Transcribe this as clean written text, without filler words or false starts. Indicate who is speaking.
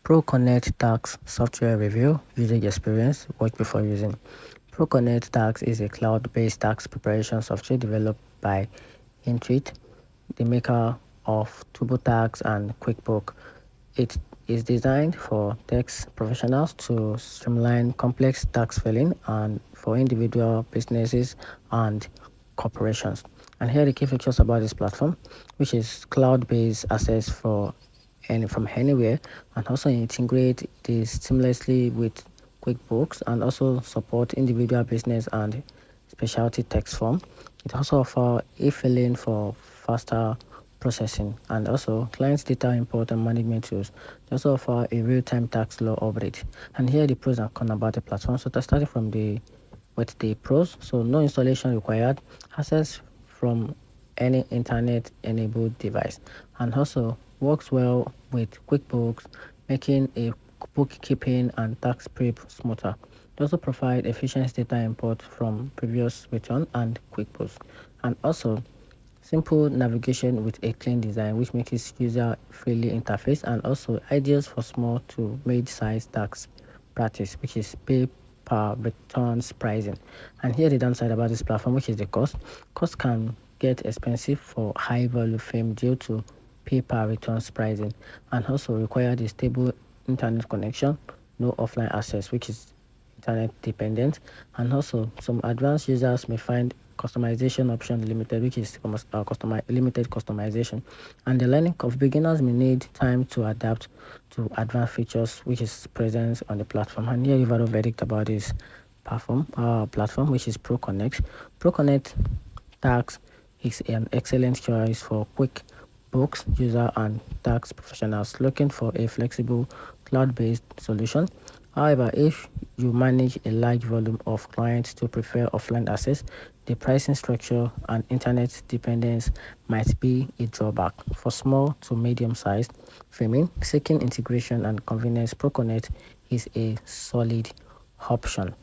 Speaker 1: ProConnect Tax Software Review Usage Experience. Watch before using. ProConnect Tax is a cloud-based tax preparation software developed by Intuit, the maker of TurboTax and QuickBooks. It is designed for tax professionals to streamline complex tax filing and for individual businesses and corporations. And here are the key features about this platform, which is cloud-based access from anywhere, and also integrate this seamlessly with QuickBooks and also support individual business and specialty tax form. It also offers e-filing for faster processing and also client data import and management tools. They also offer a real-time tax law update. And here are the pros and cons about the platform. So starting from with the pros, so no installation required, access from any internet-enabled device, and also works well with QuickBooks, making a bookkeeping and tax prep smoother. They also provide efficient data import from previous return and QuickBooks, and also simple navigation with a clean design, which makes it user-friendly interface, and also ideal for small to mid-size tax practice, which is pay per returns pricing. And here the downside about this platform, which is the cost. Cost can get expensive for high value firm due to pay per returns pricing, and also require a stable internet connection, no offline access, which is internet dependent, and also some advanced users may find customization option limited, which is limited customization, and the learning of beginners may need time to adapt to advanced features which is present on the platform. And here you've had a verdict about this platform, which is ProConnect Tax is an excellent choice for QuickBooks user and tax professionals looking for a flexible cloud-based solution. However, if you manage a large volume of clients to prefer offline access, the pricing structure and internet dependence might be a drawback. For small to medium-sized firms seeking integration and convenience, ProConnect is a solid option.